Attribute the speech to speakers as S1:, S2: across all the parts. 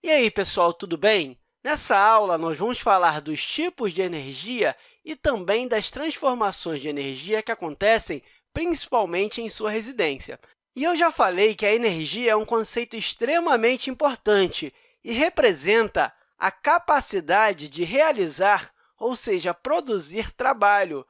S1: E aí, pessoal, tudo bem? Nessa aula, nós vamos falar dos tipos de energia e também das transformações de energia que acontecem principalmente em sua residência. E eu já falei que a energia é um conceito extremamente importante e representa a capacidade de realizar, ou seja, produzir trabalho.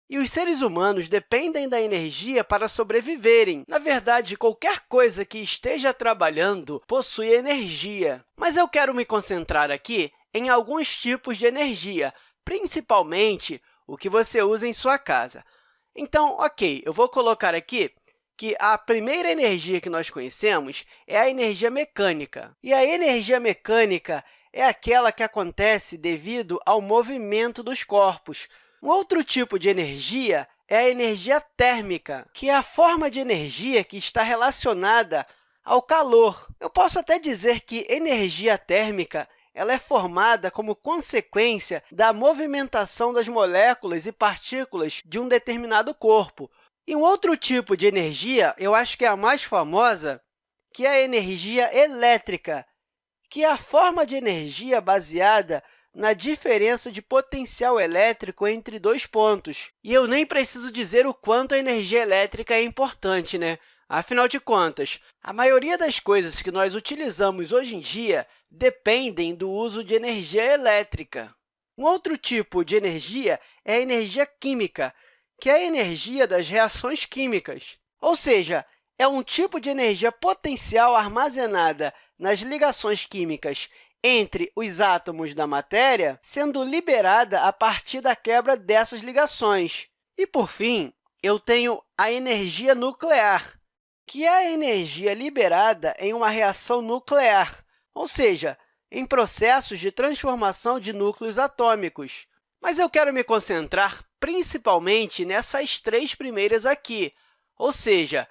S1: E os seres humanos dependem da energia para sobreviverem. Na verdade, qualquer coisa que esteja trabalhando possui energia. Mas eu quero me concentrar aqui em alguns tipos de energia, principalmente o que você usa em sua casa. Então, ok, eu vou colocar aqui que a primeira energia que nós conhecemos é a energia mecânica. E a energia mecânica é aquela que acontece devido ao movimento dos corpos. Um outro tipo de energia é a energia térmica, que é a forma de energia que está relacionada ao calor. Eu posso até dizer que energia térmica ela é formada como consequência da movimentação das moléculas e partículas de um determinado corpo. E um outro tipo de energia, eu acho que é a mais famosa, que é a energia elétrica, que é a forma de energia baseada na diferença de potencial elétrico entre dois pontos. E eu nem preciso dizer o quanto a energia elétrica é importante, né? Afinal de contas, a maioria das coisas que nós utilizamos hoje em dia dependem do uso de energia elétrica. Um outro tipo de energia é a energia química, que é a energia das reações químicas. Ou seja, é um tipo de energia potencial armazenada nas ligações químicas entre os átomos da matéria, sendo liberada a partir da quebra dessas ligações. E, por fim, eu tenho a energia nuclear, que é a energia liberada em uma reação nuclear, ou seja, em processos de transformação de núcleos atômicos. Mas eu quero me concentrar principalmente nessas três primeiras aqui, ou seja,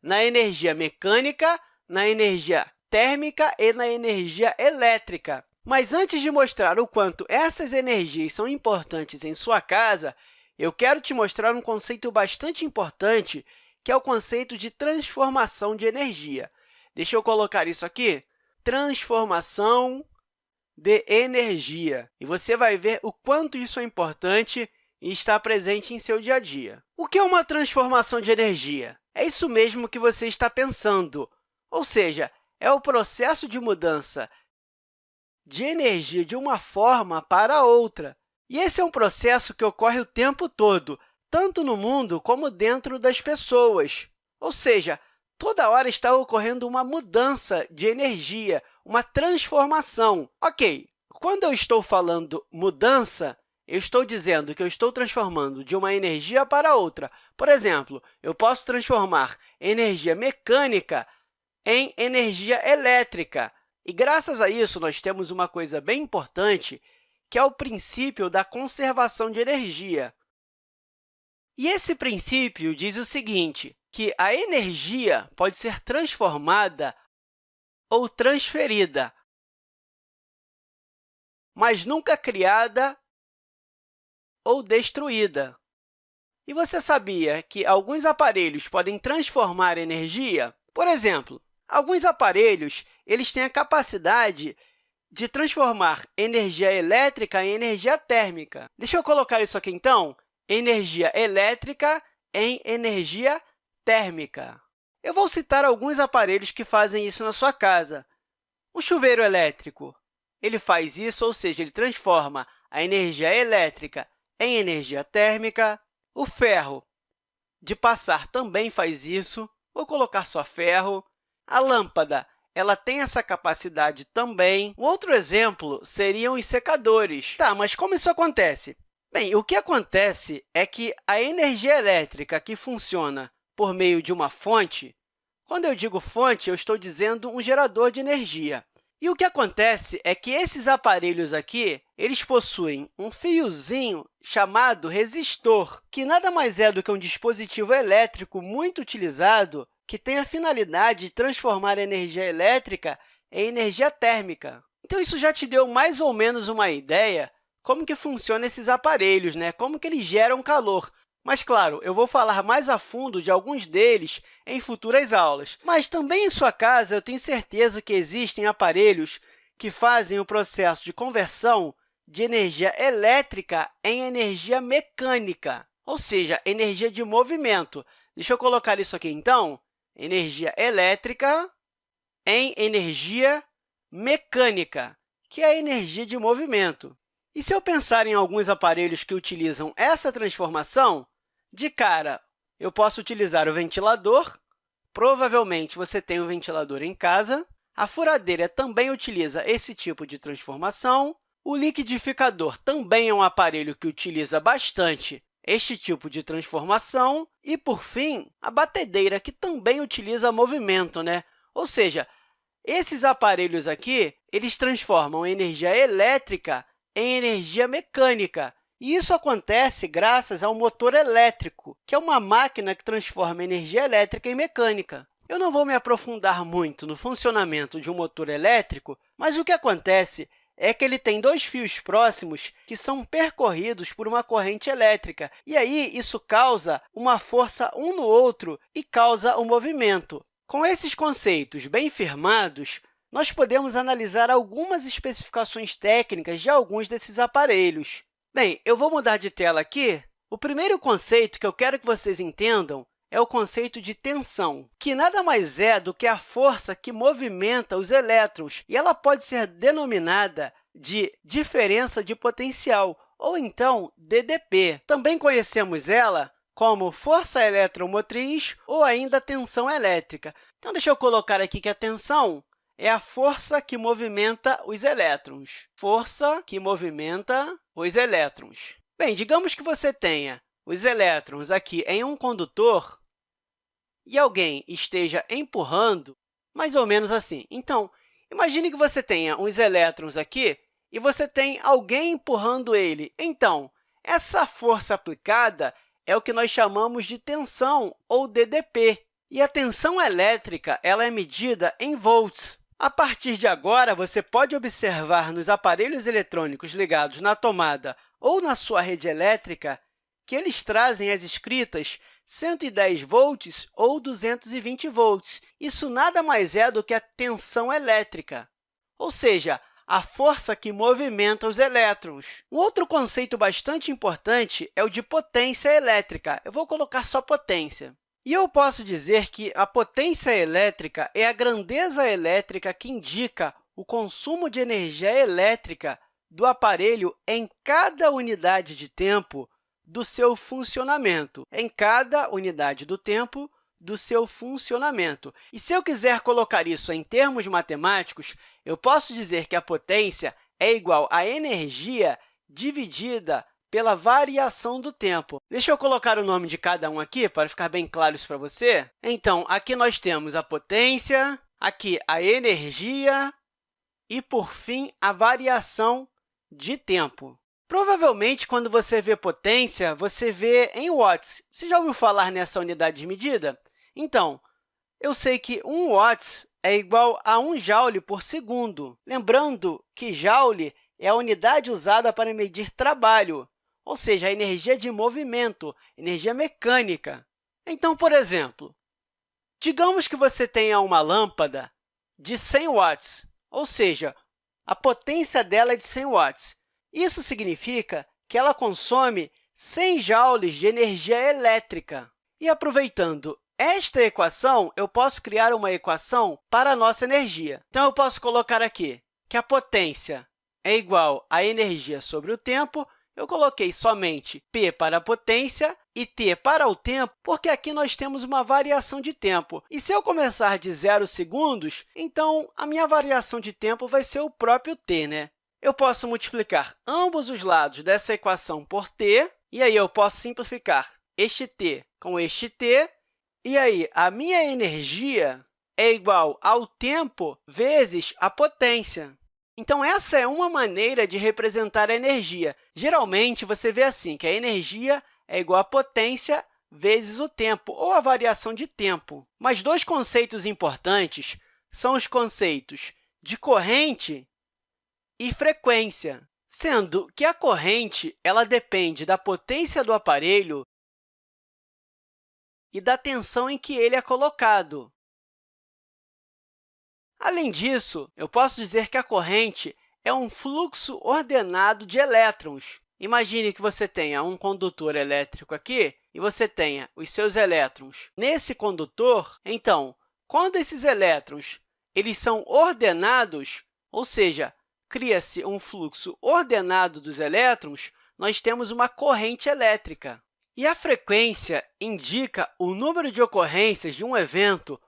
S1: na energia mecânica, na energia térmica e na energia elétrica. Mas antes de mostrar o quanto essas energias são importantes em sua casa, eu quero te mostrar um conceito bastante importante, que é o conceito de transformação de energia. Deixa eu colocar isso aqui. Transformação de energia. E você vai ver o quanto isso é importante e está presente em seu dia a dia. O que é uma transformação de energia? É isso mesmo que você está pensando, ou seja, é o processo de mudança de energia de uma forma para outra. E esse é um processo que ocorre o tempo todo, tanto no mundo como dentro das pessoas. Ou seja, toda hora está ocorrendo uma mudança de energia, uma transformação. Ok, quando eu estou falando mudança, eu estou dizendo que eu estou transformando de uma energia para outra. Por exemplo, eu posso transformar energia mecânica em energia elétrica. E, graças a isso, nós temos uma coisa bem importante, que é o princípio da conservação de energia. E esse princípio diz o seguinte, que a energia pode ser transformada ou transferida, mas nunca criada ou destruída. E você sabia que alguns aparelhos podem transformar energia? Por exemplo, alguns aparelhos eles têm a capacidade de transformar energia elétrica em energia térmica. Deixa eu colocar isso aqui, então. Energia elétrica em energia térmica. Eu vou citar alguns aparelhos que fazem isso na sua casa. O chuveiro elétrico, ele faz isso, ou seja, ele transforma a energia elétrica em energia térmica. O ferro de passar também faz isso. Vou colocar só ferro. A lâmpada ela tem essa capacidade também. Um outro exemplo seriam os secadores. Tá, mas como isso acontece? Bem, o que acontece é que a energia elétrica que funciona por meio de uma fonte, quando eu digo fonte, eu estou dizendo um gerador de energia. E o que acontece é que esses aparelhos aqui, eles possuem um fiozinho chamado resistor, que nada mais é do que um dispositivo elétrico muito utilizado que tem a finalidade de transformar a energia elétrica em energia térmica. Então, isso já te deu mais ou menos uma ideia como que funcionam esses aparelhos, né? Como que eles geram calor. Mas, claro, eu vou falar mais a fundo de alguns deles em futuras aulas. Mas também em sua casa, eu tenho certeza que existem aparelhos que fazem o processo de conversão de energia elétrica em energia mecânica, ou seja, energia de movimento. Deixa eu colocar isso aqui, então. Energia elétrica em energia mecânica, que é a energia de movimento. E se eu pensar em alguns aparelhos que utilizam essa transformação, de cara, eu posso utilizar o ventilador. Provavelmente, você tem um ventilador em casa. A furadeira também utiliza esse tipo de transformação. O liquidificador também é um aparelho que utiliza bastante este tipo de transformação. E, por fim, a batedeira, que também utiliza movimento, né? Ou seja, esses aparelhos aqui, eles transformam energia elétrica em energia mecânica. E isso acontece graças ao motor elétrico, que é uma máquina que transforma energia elétrica em mecânica. Eu não vou me aprofundar muito no funcionamento de um motor elétrico, mas o que acontece é que ele tem dois fios próximos que são percorridos por uma corrente elétrica. E aí, isso causa uma força um no outro e causa um movimento. Com esses conceitos bem firmados, nós podemos analisar algumas especificações técnicas de alguns desses aparelhos. Bem, eu vou mudar de tela aqui. O primeiro conceito que eu quero que vocês entendam é o conceito de tensão, que nada mais é do que a força que movimenta os elétrons, e ela pode ser denominada de diferença de potencial, ou então DDP. Também conhecemos ela como força eletromotriz ou ainda tensão elétrica. Então, deixa eu colocar aqui que a tensão é a força que movimenta os elétrons. Força que movimenta os elétrons. Bem, digamos que você tenha os elétrons aqui em um condutor e alguém esteja empurrando, mais ou menos assim. Então, imagine que você tenha uns elétrons aqui e você tem alguém empurrando ele. Então, essa força aplicada é o que nós chamamos de tensão, ou DDP. E a tensão elétrica ela é medida em volts. A partir de agora, você pode observar nos aparelhos eletrônicos ligados na tomada ou na sua rede elétrica que eles trazem as escritas 110 volts ou 220 volts. Isso nada mais é do que a tensão elétrica, ou seja, a força que movimenta os elétrons. Um outro conceito bastante importante é o de potência elétrica. Eu vou colocar só potência. E eu posso dizer que a potência elétrica é a grandeza elétrica que indica o consumo de energia elétrica do aparelho em cada unidade de tempo do seu funcionamento. Em cada unidade do tempo do seu funcionamento. E se eu quiser colocar isso em termos matemáticos, eu posso dizer que a potência é igual à energia dividida pela variação do tempo. Deixa eu colocar o nome de cada um aqui, para ficar bem claro isso para você. Então, aqui nós temos a potência, aqui a energia e, por fim, a variação de tempo. Provavelmente, quando você vê potência, você vê em watts. Você já ouviu falar nessa unidade de medida? Então, eu sei que 1 watts é igual a 1 joule por segundo. Lembrando que joule é a unidade usada para medir trabalho, ou seja, a energia de movimento, energia mecânica. Então, por exemplo, digamos que você tenha uma lâmpada de 100 watts, ou seja, a potência dela é de 100 watts. Isso significa que ela consome 100 joules de energia elétrica. E, aproveitando esta equação, eu posso criar uma equação para a nossa energia. Então, eu posso colocar aqui que a potência é igual à energia sobre o tempo. Eu coloquei somente P para a potência e T para o tempo, porque aqui nós temos uma variação de tempo. E se eu começar de 0 segundos, então a minha variação de tempo vai ser o próprio t, né? Eu posso multiplicar ambos os lados dessa equação por t, e aí eu posso simplificar este t com este t, e aí a minha energia é igual ao tempo vezes a potência. Então, essa é uma maneira de representar a energia. Geralmente, você vê assim, que a energia é igual a potência vezes o tempo, ou a variação de tempo. Mas dois conceitos importantes são os conceitos de corrente e frequência, sendo que a corrente ela depende da potência do aparelho e da tensão em que ele é colocado. Além disso, eu posso dizer que a corrente é um fluxo ordenado de elétrons. Imagine que você tenha um condutor elétrico aqui e você tenha os seus elétrons nesse condutor. Então, quando esses elétrons eles são ordenados, ou seja, cria-se um fluxo ordenado dos elétrons, nós temos uma corrente elétrica. E a frequência indica o número de ocorrências de um evento,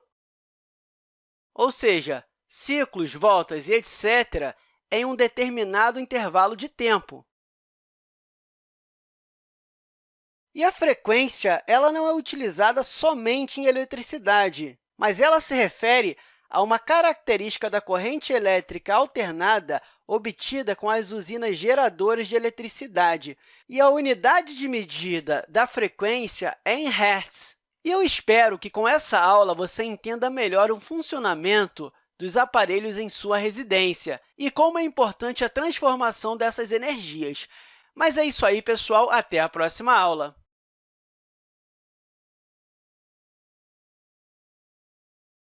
S1: ou seja, ciclos, voltas e etc., em um determinado intervalo de tempo. E a frequência ela não é utilizada somente em eletricidade, mas ela se refere a uma característica da corrente elétrica alternada obtida com as usinas geradoras de eletricidade. E a unidade de medida da frequência é em Hertz. E eu espero que, com essa aula, você entenda melhor o funcionamento dos aparelhos em sua residência e como é importante a transformação dessas energias. Mas é isso aí, pessoal. Até a próxima aula!